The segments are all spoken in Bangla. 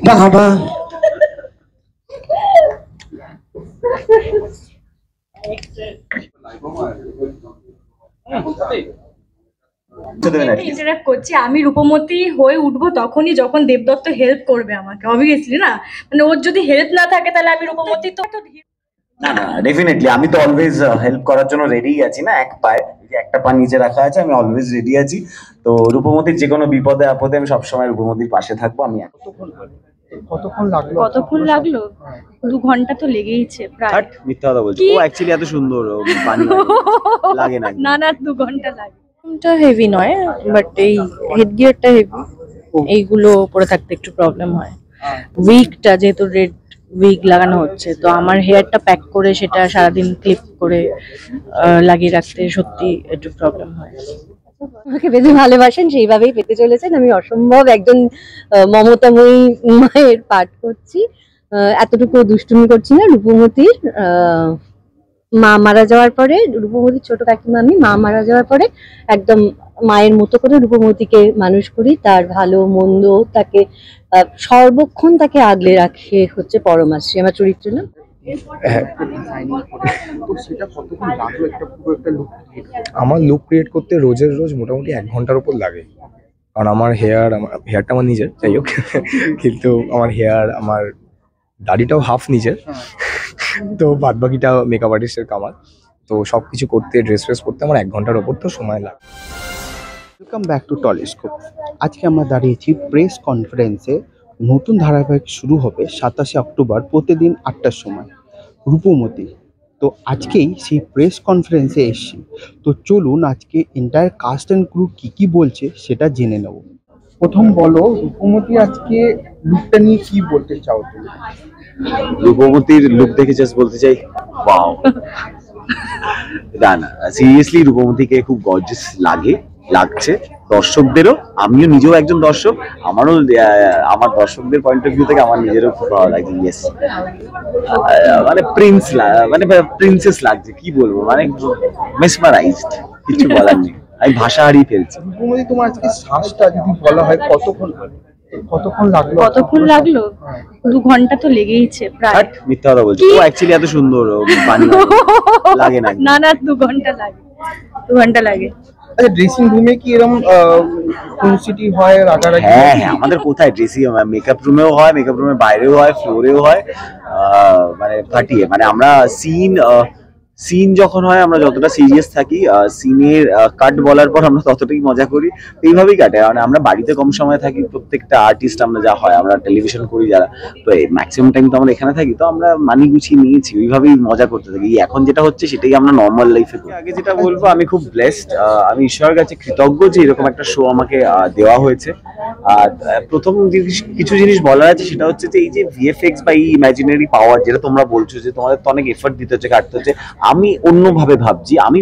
বাবা ইন্টারঅ্যাক্ট করছি, আমি রূপমতি হয়ে উঠবো তখনই যখন দেবদত্ত হেল্প করবে আমাকে, অবভিয়াসলি না, মানে ওর যদি হেল্প না থাকে তাহলে আমি রূপমতি তো না না ডেফিনেটলি আমি তো অলওয়েজ হেল্প করার জন্য রেডি আছি না। এক পায়ে এই যে একটা পা নিচে রাখা আছে, আমি অলওয়েজ রেডি আছি। তো রূপমতির যে কোনো বিপদে আপদে আমি সবসময় রূপমতির পাশে থাকবো। আমি কতক্ষণ লাগলো? 2 ঘন্টা তো লেগেইছে প্রায়। মিথ্যা কথা বলছি, ও অ্যাকচুয়ালি এত সুন্দর পানি লাগে না। না না 2 ঘন্টা লাগে। টা হেভি নয়, বাট এই হেডগিয়ারটা হেভি, এইগুলো পরে থাকতে একটু প্রবলেম হয়। উইকটা যেহেতু রেড উইক লাগানো হচ্ছে, তো আমার হেয়ারটা প্যাক করে সেটা সারাদিন ক্লিপ করে লাগিয়ে রাখতে সত্যি একটু প্রবলেম হয়। আমাকে বেঁধে ভালোবাসেন, সেইভাবেই পেতে চলেছেন। আমি অসম্ভব একজন মমতাময়ী মায়ের পাঠ করছি, এতটুকু দুষ্টুমি করছি না। রূপমতির মা মারা যাওয়ার পরে, রূপমতির ছোট কাকিমা আমি, মা মারা যাওয়ার পরে একদম মায়ের মতো করে রূপমতিকে মানুষ করি। তার ভালো মন্দ তাকে সর্বক্ষণ তাকে আগলে রাখে হচ্ছে পরমাশ্রী আমার চরিত্র না। আমার লুক ক্রিয়েট করতে রোজের রোজ মোটামুটি 1 ঘন্টার উপর লাগে, কারণ আমার হেয়ারটা আমার নিজের, যাই হোক কিন্তু আমার আমার দাড়িটাও হাফ নিজের, তো বাদ বাকিটা মেকআপ আর্টিস্টের কামাল। তো সবকিছু করতে, ড্রেস করতে আমার 1 ঘন্টার ওপর তো সময় লাগে। Welcome back to Tollyscope. আজকে আমরা দাঁড়িয়েছি প্রেস কনফারেন্সে। নতুন ধারাবাহিক শুরু হবে 27শে অক্টোবর প্রতিদিন 8টার সময়, রূপমতি। তো আজকেই সেই প্রেস কনফারেন্সে এসছি। তো চলুন আজকে এন্টায়ার কাস্ট অ্যান্ড ক্রু কী বলছে সেটা জেনে নেব। প্রথম বলো, রূপমতি আজকে লুকটা নিয়ে কি বলতে চাও তুমি? রূপমতির লুক দেখে জাস্ট বলতে চাই ওয়াও। না না সিরিয়াসলি রূপমতিকে খুব গর্জিয়াস লাগছে দর্শকদেরও। আমিও নিজেও একজন দর্শক, আমারও আমার দর্শকদের পয়েন্ট অফ ভিউ থেকে আমার নিজেরও খুব ভালো লাগছে। ইয়েস, মানে প্রিন্সেস লাগছে, কি বলবো, মানে মেসমারাইজড, কিছু বলার নেই, আমি ভাষা হারিয়ে ফেলছি। রূপমতি তোমার আজকে শ্বাসটা যদি বলা হয় কতক্ষণ লাগলো? 2 ঘন্টা তো লেগেইছে প্রায়। মিথ্যা কথা বলছি, ও অ্যাকচুয়ালি এত সুন্দর পানি লাগে না। না না 2 ঘন্টা লাগে, 2 ঘন্টা লাগে। আচ্ছা, ড্রেসিং রুমে কি এরকম খুনসিটি হয়, রাগারাগি? হ্যাঁ হ্যাঁ, আমাদের কোথায় ড্রেসিং, মেকআপ রুমেও হয়, মেকআপ রুমের বাইরেও হয়, ফ্লোরেও হয়, মানে ফাটিয়ে, মানে আমরা সিন যখন হয় আমরা যতটা সিরিয়াস থাকি, সিনের কাট বলার পর আমরা ততটাই মজা করি, এইভাবেই কাটে। মানে আমরা বাড়িতে কম সময় থাকি, প্রত্যেকটা আর্টিস্ট আমরা যা হয়, আমরা টেলিভিশন করি যারা, তো ম্যাক্সিমাম টাইম তো আমরা এখানে থাকি, তো আমরা মানি গুছিয়ে নিয়েছি, ওইভাবেই মজা করতে থাকি। এখন যেটা হচ্ছে সেটাই আমরা নর্মাল লাইফে করি। আগে যেটা বলবো, আমি খুব ব্লেসড, আমি ঈশ্বরের কাছে কৃতজ্ঞ যে এরকম একটা শো আমাকে দেওয়া হয়েছে। আর প্রথম কিছু জিনিস বলার আছে, সেটা হচ্ছে যে এই যে ভিএফএক্স বা এই ইমাজিনারি পাওয়ার, যেটা তোমরা বলছো যে তোমাদের তো অনেক এফর্ট দিতে হচ্ছে, কাটতে হচ্ছে, আমি অন্যভাবে ভাবছি। আমি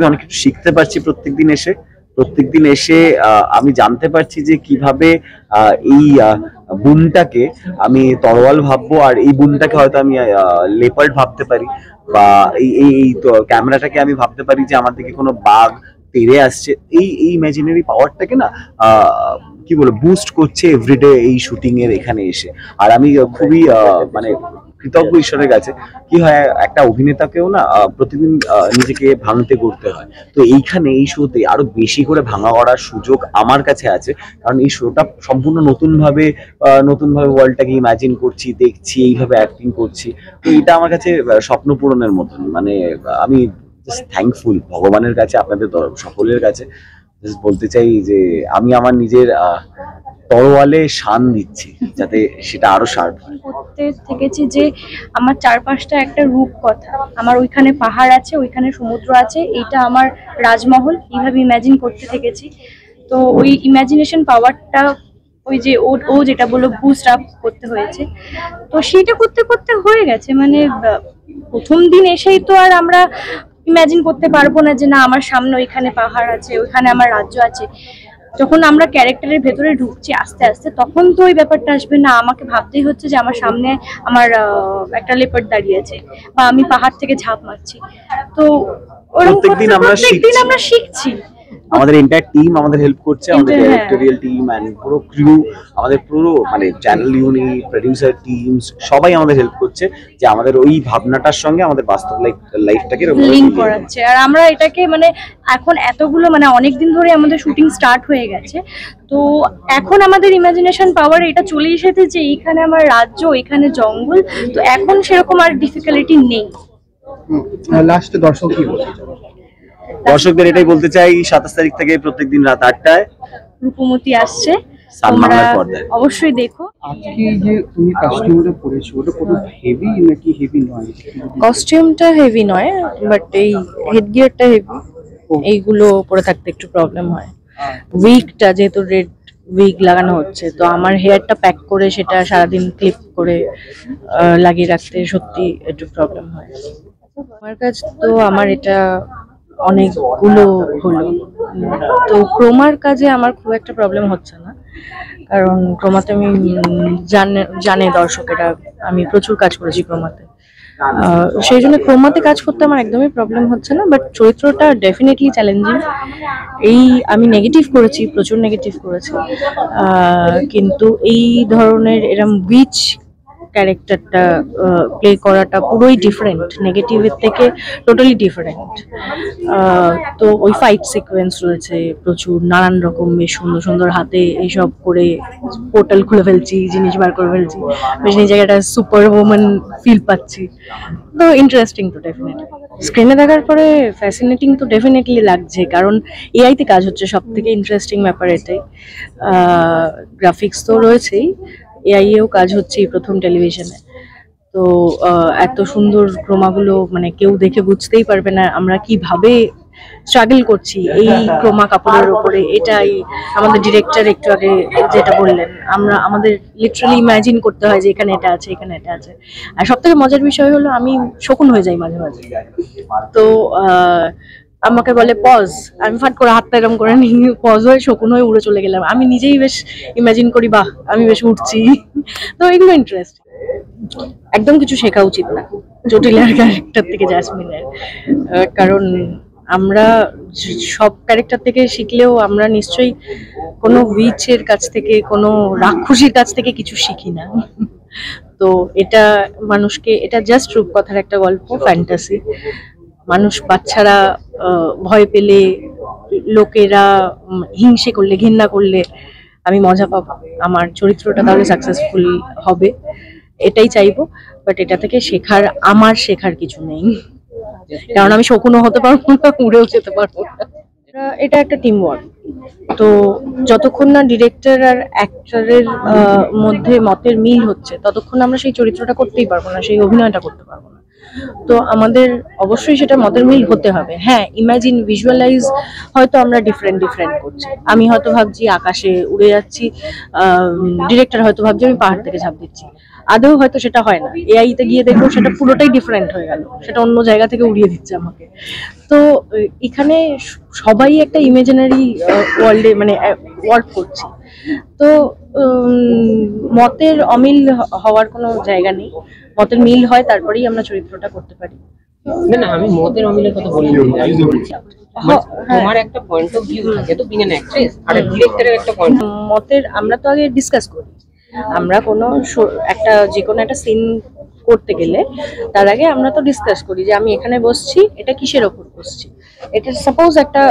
অনেক কিছু শিখতে পারছি প্রত্যেকদিন এসে আমি জানতে পারছি যে কিভাবে এই বুনটাকে আমি তরোয়াল ভাববো, আর এই বুনটাকে হয়তো আমি লেপার্ড ভাবতে পারি, বা এই ক্যামেরাটাকে আমি ভাবতে পারি যে আমার দিকে কোনো বাঘ তেড়ে আসছে। এই ইমাজিনারি পাওয়ারটাকে না কি বলে বুস্ট করছে এভরিডে এই শুটিং এর এখানে এসে। আর আমি খুবই মানে কৃতজ্ঞ ঈশ্বরের কাছে। কি হয়, একটা অভিনেতাকেও না প্রতিদিন নিজেকে ভাঙতে করতে হয়, তো এইখানে এই শোতে আরো বেশি করে ভাঙা করার সুযোগ আমার কাছে আছে, কারণ এই শোটা সম্পূর্ণ নতুন ভাবে ওয়ার্ল্ডটাকে ইমাজিন করছি, দেখছি, এইভাবে অ্যাক্টিং করছি। তো এটা আমার কাছে স্বপ্ন পূরণের মতন। মানে আমি থ্যাঙ্কফুল ভগবানের কাছে, আপনাদের সকলের কাছে বলতে চাই যে আমি আমার নিজের তরোয়ালে শান দিচ্ছি, যাতে সেটা আরো শার্প হয়। করতে থেকেছি যে আমার চারপাশটা একটা রূপকথা, আমার ওইখানে পাহাড় আছে, ওইখানে সমুদ্র আছে, এইটা আমার রাজমহল, এইভাবে ইমাজিন করতে থেকেছি। তো ওই ইমাজিনেশন পাওয়ারটা, ওই যে ও যেটা বললো বুস্ট আপ করতে হয়েছে, তো সেইটা করতে করতে হয়ে গেছে। মানে প্রথম দিন এসেই তো আর আমরা ইমাজিন করতে পারবো না যে না আমার সামনে ওইখানে পাহাড় আছে, ওইখানে আমার রাজ্য আছে। যখন আমরা ক্যারেক্টারের ভেতরে ঢুকছি আস্তে আস্তে, তখন তো ওই ব্যাপারটা আসবে না, আমাকে ভাবতেই হচ্ছে যে আমার সামনে আমার একটা লেপার্ড দাঁড়িয়ে আছে, বা আমি পাহাড় থেকে ঝাঁপ মারছি। তো প্রত্যেকদিন আমরা শিখছি। আমাদের এন্টায়ার টিম আমাদের হেল্প করছে, আমাদের হ্যাঁ। ডাইরেক্টোরিয়াল টিম এন্ড পুরো ক্রিউ, আমাদের পুরো মানে চ্যানেল ইউনিট, প্রোডিউসার টিমস সবাই আমাদের হেল্প করছে যে আমাদের ওই ভাবনাটার সঙ্গে আমাদের বাস্তব লাইফটাকে লিঙ্ক করাচ্ছে। আর আমরা এটাকে মানে এখন এতগুলো মানে অনেকদিন ধরে আমাদের শুটিং স্টার্ট হয়ে গেছে, তো এখন আমাদের ইমাজিনেশন পাওয়ার এটা চলে এসেছে যে এইখানে আমার রাজ্য, এখানে জঙ্গল, তো এখন সেরকম আর ডিফিকাল্টি নেই। লাস্টে দর্শক কি বলছে? দর্শকদের এটাই বলতে চাই, 27 তারিখ থেকে প্রত্যেকদিন রাত 8টায় রূপমতি আসছে, সান তোমরা বাংলার পর্দায়। অবশ্যই দেখো। আজকে যে তুমি কাস্টিউমটা পরেছো ওটা পুরো হেভি নাকি হেভি নয়? কস্টিউমটা হেভি নয়, বাট এই হেডগিয়ারটা হেভি, এইগুলো পরে থাকতে একটু প্রবলেম হয়। উইকটা যেহেতু রেড উইক লাগানো হচ্ছে, তো আমার হেয়ারটা প্যাক করে সেটা সারাদিন ক্লিপ করে লাগিয়ে রাখতে সত্যি একটু প্রবলেম হয়। আমার কাছে তো আমার এটা অনেকগুলো হলো, তো ক্রোমার কাজে আমার খুব একটা প্রবলেম হচ্ছে না, কারণ ক্রোমাতে আমি জানে দর্শকেরা আমি প্রচুর কাজ করেছি ক্রোমাতে, সেই জন্য ক্রোমাতে কাজ করতে আমার একদমই প্রবলেম হচ্ছে না। বাট চরিত্রটা ডেফিনেটলি চ্যালেঞ্জিং। এই আমি নেগেটিভ করেছি, প্রচুর নেগেটিভ করেছি, কিন্তু এই ধরনের এরম উইচ ক্যারেক্টারটা প্লে করাটা পুরোই ডিফারেন্ট, নেগেটিভের থেকে টোটালি ডিফারেন্ট। তো ওই ফাইট সিকোয়েন্স রয়েছে প্রচুর, নানান রকম বেশ সুন্দর সুন্দর হাতে এইসব করে পোর্টাল খুলে ফেলছি, জিনিস বার করে ফেলছি, বেশ এই জায়গাটা সুপার ওম্যান ফিল পাচ্ছি, তো ইন্টারেস্টিং তো ডেফিনেটলি। স্ক্রিনে দেখার পরে ফ্যাসিনেটিং তো ডেফিনেটলি লাগছে, কারণ এআইতে কাজ হচ্ছে, সব থেকে ইন্টারেস্টিং ব্যাপার এটাই। গ্রাফিক্স তো রয়েছেই, এআই এও কাজ হচ্ছে এই প্রথম টেলিভিশনে, তো এত সুন্দর ক্রোমাগুলো মানে কেউ দেখে বুঝতেই পারবে না আমরা কিভাবে স্ট্রাগল করছি এই ক্রোমা কাপড়ের উপরে। এটাই আমাদের ডিরেক্টর একটু আগে যেটা বললেন, আমাদের লিটারালি ইমাজিন করতে হয় যে এখানে এটা আছে, এখানে এটা আছে। আর সব থেকে মজার বিষয় হলো আমি শকুন হয়ে যাই মাঝে মাঝে, তো আমাকে বলে পজ, আমি ফাট করে হাতটা এরম করে নিয়ে পজ হয়ে শকুন হয়ে উড়ে চলে গেলাম, আমি নিজেই বেশ ইমাজিন করি বাহ আমি বেশ উঠছি, তো এগুলো ইন্টারেস্ট। একদম কিছু শেখা উচিত না জটিলার ক্যারেক্টার থেকে জাসমিনের, কারণ আমরা সব ক্যারেক্টার থেকে শিখলেও আমরা নিশ্চয়ই কোনো উইচের কাছ থেকে, কোনো রাক্ষসীর কাছ থেকে কিছু শিখি না। তো এটা মানুষকে, এটা জাস্ট রূপকথার একটা গল্প, ফ্যান্টাসি। মানুষ বাচ্চারা ভয় পেলে, লোকেরা হিংসে করলে, ঘৃণা করলে আমি মজা পাবো, আমার চরিত্রটা তাহলে সাকসেসফুল হবে, এটাই চাইবো। বাট এটা থেকে আমার শেখার কিছু নেই, কারণ আমি শকুনও হতে পারবো না, উড়েও যেতে পারবো না। এটা একটা টিম ওয়ার্ক, তো যতক্ষণ না ডিরেক্টর আর অ্যাক্টরের মধ্যে মতের মিল হচ্ছে ততক্ষণ আমরা সেই চরিত্রটা করতেই পারবো না, সেই অভিনয়টা করতে পারবো না। তো আমাদের অবশ্যই সেটা মতের মিল হতে হবে। হ্যাঁ, ইমাজিন, ভিজুয়ালাইজ হয়তো আমরা ডিফারেন্ট করছি, আমি হয়তো ভাবছি আকাশে উড়ে যাচ্ছি, ডিরেক্টর হয়তো ভাবছি আমি পাহাড় থেকে ঝাঁপ দিচ্ছি, আদৌ হয়তো সেটা হয় না। এআই তে গিয়ে দেখবো সেটা পুরোটাই ডিফারেন্ট হয়ে গেল, সেটা অন্য জায়গা থেকে উড়িয়ে দিচ্ছে আমাকে। তো এখানে সবাই একটা ইমাজিনারি ওয়ার্ল্ডে মানে ওয়ার্ক করছি, তো মতের অমিল হওয়ার কোনো জায়গা নেই, মতের মিল হয় তারপরেই আমরা চরিত্রটা করতে পারি। না আমি মতের অমিলের কথা বলিনি, আমি বলছি তোমার একটা পয়েন্ট অফ ভিউ থাকে তো বিং অ্যান অ্যাক্ট্রেস, আর ডিরেক্টরের একটা পয়েন্ট। মতের আমরা তো আগে ডিসকাস করি, আমরা কোনো একটা যে কোনো একটা সিন করতে গেলে তার আগে আমরা তো ডিসকাস করি যে আমি এখানে বসছি, এটা কিসের ওপর বসছি। এটা সাপোজ একটা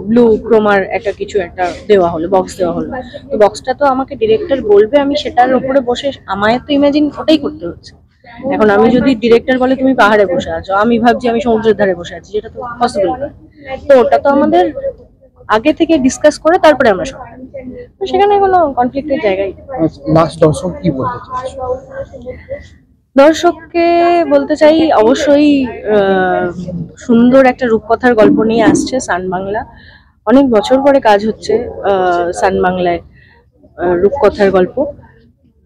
ব্লু ক্রোমার একটা কিছু একটা দেওয়া হলো, বক্স দেওয়া হলো, তো বক্সটা তো আমাকে ডিরেক্টর বলবে আমি সেটার উপরে বসে, আমায় তো ইমাজিন ওটাই করতে হচ্ছে। এখন আমি যদি ডিরেক্টর বলে তুমি পাহাড়ে বসে আছো, আমি ভাবছি আমি সমুদ্রের ধারে বসে আছি, যেটা তো পসিবল নয়। তো ওটা তো আমাদের আগে থেকে ডিসকাস করে তারপরে আমরা সব, তো সেখানে কোনো কনফ্লিক্টের জায়গায়। লাস্ট দর্শক কি বলতে চাইছো? দর্শককে বলতে চাই অবশ্যই সুন্দর একটা রূপকথার গল্প নিয়ে আসছে সান বাংলা, অনেক বছর পরে কাজ হচ্ছে সান বাংলায় রূপকথার গল্প,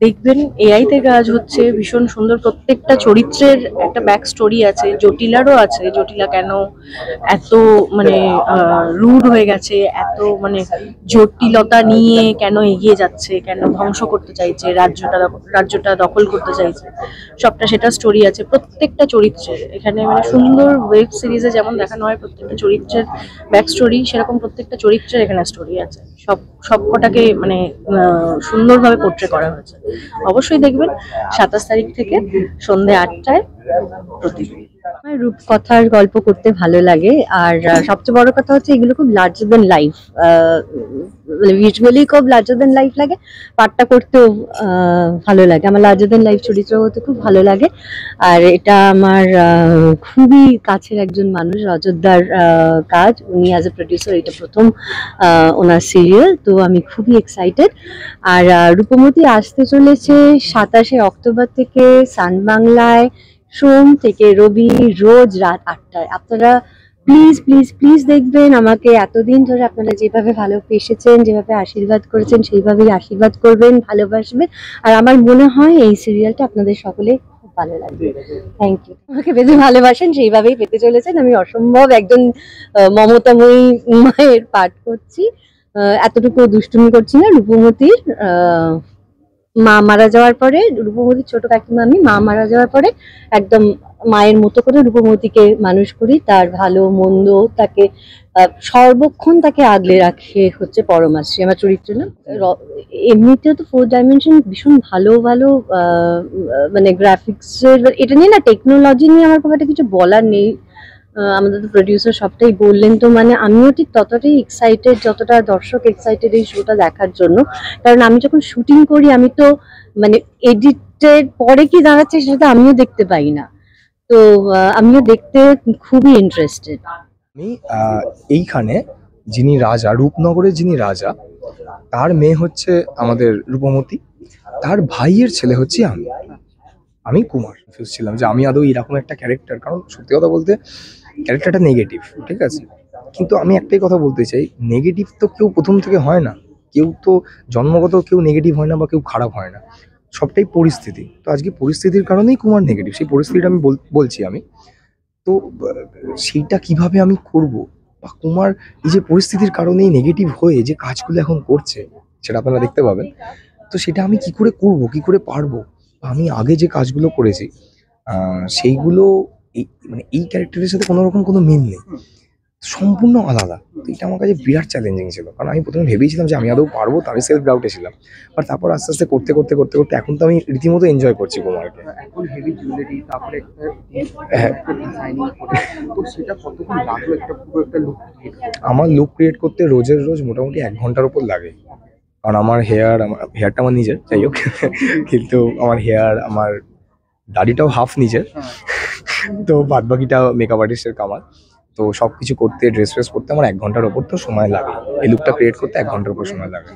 দেখবেন এআই তে কাজ হচ্ছে, ভীষণ সুন্দর, প্রত্যেকটা চরিত্রের একটা ব্যাক স্টোরি আছে, জটিলারও আছে, জটিলা কেন এত মানে রুড হয়ে গেছে, এত মানে জটিলতা নিয়ে কেন এগিয়ে যাচ্ছে, কেন ধ্বংস করতে চাইছে রাজ্যটা দখল করতে চাইছে, সবটা সেটা স্টোরি আছে প্রত্যেকটা চরিত্রের এখানে। মানে সুন্দর ওয়েব সিরিজে যেমন দেখানো হয় প্রত্যেকটা চরিত্রের ব্যাক স্টোরি, সেরকম প্রত্যেকটা চরিত্রের এখানে স্টোরি আছে, সবকটাকে মানে সুন্দরভাবে পোট্রে করা হয়েছে। অবশ্যই দেখবেন 27 তারিখ থেকে সন্ধ্যে 8টায় প্রতিদিন। আমার রূপকথার গল্প করতে ভালো লাগে, আর সবচেয়ে বড় কথা হচ্ছে এগুলো খুব লার্জার দেন লাইফ, মানে ভিজুয়ালি খুব লার্জার দেন লাইফ লাগে, পাঠটা করতেও ভালো লাগে। আমার লার্জার দেন লাইফ চরিত্র হতে খুব ভালো লাগে। আর এটা আমার খুবই কাছের একজন মানুষ, অযোধ্যার কাজ, উনি অ্যাজ এ প্রডিউসার এটা প্রথম ওনার সিরিয়াল, তো আমি খুবই এক্সাইটেড। আর রূপমতি আসতে চলেছে 27শে অক্টোবর থেকে সান বাংলায়, সোম থেকে রবি, রোজ রাত 8টায়। আপনারা প্লিজ প্লিজ প্লিজ দেখবেন। আমাকে এতদিন ধরে আপনারা যেভাবে ভালোবেসেছেন, যেভাবে আশীর্বাদ করেছেন, সেইভাবেই আশীর্বাদ করবেন, ভালোবাসবেন। আর আমার মনে হয় এই সিরিয়ালটা আপনাদের সকলে খুব ভালো লাগবে। Thank you. আমাকে পেতে ভালোবাসেন সেইভাবেই পেতে চলেছেন। আমি অসম্ভব একজন মমতাময়ী মায়ের পাঠ করছি, এতটুকু দুষ্টুমি করছি না। রূপমতির মা মারা যাওয়ার পরে, রূপমতির ছোট কাকিমা আমি, মা মারা যাওয়ার পরে একদম মায়ের মতো করে রূপমতিকে মানুষ করি, তার ভালো মন্দ তাকে সর্বক্ষণ তাকে আগলে রাখে হচ্ছে পরমাশ্রী আমার চরিত্র না। এমনিতেও তো 4 ডাইমেনশন ভীষণ ভালো ভালো মানে গ্রাফিক্সের, এটা নিয়ে না টেকনোলজি নিয়ে আমার খুব একটা কিছু বলার নেই। আমাদের তো প্রডিউসার সবটাই বললেন, তো মানে আমিও ঠিক ততটাই এক্সাইটেড যতটা দর্শক এক্সাইটেড এই শোটা দেখার জন্য। কারণ আমি যখন শুটিং করি আমি তো মানে এডিটের পরে কি দাঁড়াচ্ছে সেটা তো আমিও দেখতে পাই না, তো আমিও দেখতে খুবই ইন্টারেস্টেড। আমি এইখানে যিনি রাজা, রূপনগরের যিনি রাজা, তার মেয়ে হচ্ছে আমাদের রূপমতি, তার ভাইয়ের ছেলে হচ্ছে আমি কুমার। কনফিউজ ছিলাম যে আমি আদৌ এরকম একটা ক্যারেক্টার, কারণ সত্যি কথা বলতে ক্যারেক্টারটা নেগেটিভ, ঠিক আছে, কিন্তু আমি একটাই কথা বলতে চাই, নেগেটিভ তো কেউ প্রথম থেকে হয় না, কেউ তো জন্মগত কেউ নেগেটিভ হয় না বা কেউ খারাপ হয় না, সবটাই পরিস্থিতি। তো আজকে পরিস্থিতির কারণেই কুমার নেগেটিভ, সেই পরিস্থিতিটা আমি বলছি আমি। তো সেইটা কিভাবে আমি করব, বা কুমার এই যে পরিস্থিতির কারণেই নেগেটিভ হয়ে যে কাজগুলো এখন করছে সেটা আপনারা দেখতে পাবেন। তো সেটা আমি কি করে করব, কি করে পারবো, আমি আগে যে কাজগুলো করেছি সেইগুলো মানে এই ক্যারেক্টারের সাথে কোনো রকম কোনো মিল নেই, সম্পূর্ণ আলাদা। তো এটা আমার কাছে বিরাট চ্যালেঞ্জিং ছিল, কারণ আমি প্রথমে ভেবেছিলাম যে আমি আদৌ পারবো, তো আমি সেলফ ডাউটে ছিলাম। বাট তারপর আস্তে আস্তে করতে করতে করতে করতে এখন তো আমি রীতিমতো এনজয় করছি কুমারকে। এখন হেভি জুয়েলারি, তারপরে হ্যাঁ, ডিজাইনিং করে, তো সেটা কতক্ষণ লাগলো একটা পুরো একটা লুক ক্রিয়েট করতে? আমার লুক ক্রিয়েট করতে রোজের রোজ মোটামুটি 1 ঘন্টার উপর লাগে, কারণ আমার হেয়ারটা আমার নিজের, যাই হোক, কিন্তু আমার আমার দাড়িটাও হাফ নিজের, তো বাদ বাকিটা মেকআপ আর্টিস্টের কামাল। তো সবকিছু করতে, ড্রেস ফ্রেস করতে আমার 1 ঘন্টার ওপর তো সময় লাগে, এই লুকটা ক্রিয়েট করতে 1 ঘন্টার উপর সময় লাগে।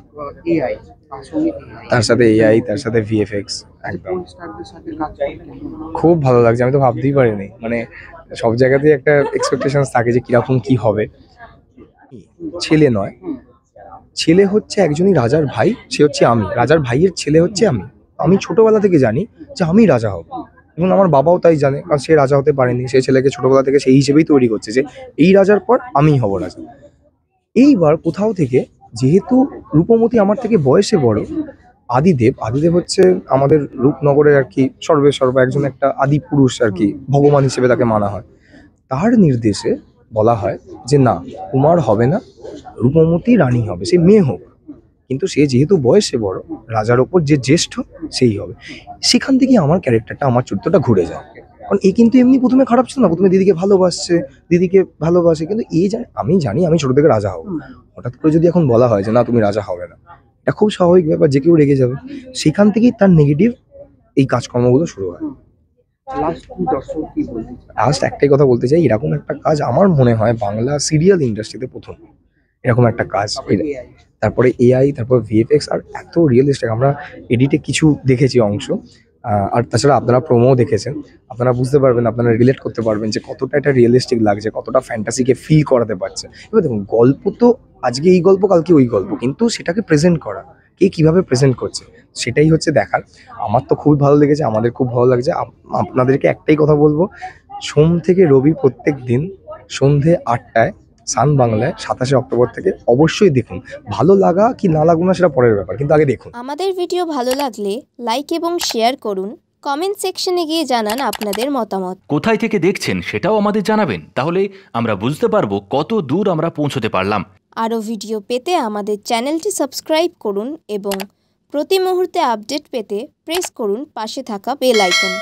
এআই, তার সঙ্গে তার সাথে এআই, তার সাথে ভিএফএক্স, একদম স্টারদের সাথে কাজ করতে খুব ভালো লাগছে। আমি তো ভাবতেই পারিনি, মানে সব জায়গাতেই একটা এক্সপেকটেশন থাকে যে কিরকম কি হবে। ছেলে নয়, ছেলে হচ্ছে একজনই রাজার ভাই, সে হচ্ছে আমি, রাজার ভাইয়ের ছেলে হচ্ছে আমি। আমি ছোটবেলা থেকে জানি যে আমি রাজা হব, এবং আমার বাবাও তাই জানে, কারণ সে রাজা হতে পারেনি, সে ছেলেকে ছোটবেলা থেকে সেই হিসেবেই তৈরি করছে যে এই রাজার পর আমিই হব রাজা। এইবার কোথাও থেকে যেহেতু রূপমতি আমার থেকে বয়সে বড়, আদিদেব হচ্ছে আমাদের রূপনগরের আর কি সর্বা একজন একটা আদি পুরুষ আর কি, ভগবান হিসেবে তাকে মানা হয়। তার নির্দেশে বলা হয় যে না, কুমার হবে না, রূপমতি রানী হবে, সে মেয়ে হোক, কিন্তু সে যেহেতু বয়সে বড়, রাজার ওপর যে জ্যেষ্ঠ সেই হবে। সেখান থেকে আমার ক্যারেক্টারটা, আমার চরিত্রটা ঘুরে যায়। কারণ এ কিন্তু এমনি প্রথমে খারাপ ছিল না, প্রথমে দিদিকে ভালোবাসে, কিন্তু আমি জানি আমি ছোট থেকে রাজা হব। হঠাৎ করে যদি এখন বলা হয় যে না তুমি রাজা হবে না, এটা খুব স্বাভাবিক ব্যাপার, যে কেউ রেগে যাবে। সেখান থেকেই তার নেগেটিভ এই কাজকর্মগুলো শুরু হয়। লাস্ট একটাই কথা বলতে চাই, এরকম একটা কাজ আমার মনে হয় বাংলা সিরিয়াল ইন্ডাস্ট্রিতে প্রথম এরকম একটা কাজ। তারপরে এআই, তারপর ভিএফএক্স, আর এত রিয়েলিস্টিক। আমরা এডিটে কিছু দেখেছি অংশ, আর তাছাড়া আপনারা প্রোমো দেখেছেন, আপনারা বুঝতে পারবেন, আপনারা রিলেট করতে পারবেন যে কতটা এটা রিয়েলিস্টিক লাগছে, কতটা ফ্যান্টাসিকে ফিল করাতে পারছে। এবার দেখুন, গল্প তো আজকে এই গল্প, কালকে ওই গল্প, কিন্তু সেটাকে প্রেজেন্ট করা, কে কিভাবে প্রেজেন্ট করছে, সেটাই হচ্ছে দেখার। আমার তো খুবই ভালো লেগেছে, আমাদের খুব ভালো লাগছে। আপনাদেরকে একটাই কথা বলবো, সোম থেকে রবি প্রত্যেক দিন সন্ধে 8টায় সান বাংলায় 27শে অক্টোবর থেকে অবশ্যই দেখুন। ভালো লাগা কি না লাগবে না সেটা পরের ব্যাপার, কিন্তু আগে দেখুন। আমাদের ভিডিও ভালো লাগলে লাইক এবং শেয়ার করুন, কমেন্ট সেকশনে গিয়ে জানান আপনাদের মতামত। কোথায় থেকে দেখছেন সেটাও আমাদের জানাবেন, তাহলে আমরা বুঝতে পারবো কত দূর আমরা পৌঁছতে পারলাম। আরও ভিডিও পেতে আমাদের চ্যানেলটি সাবস্ক্রাইব করুন এবং প্রতি মুহূর্তে আপডেট পেতে প্রেস করুন পাশে থাকা বেল আইকন।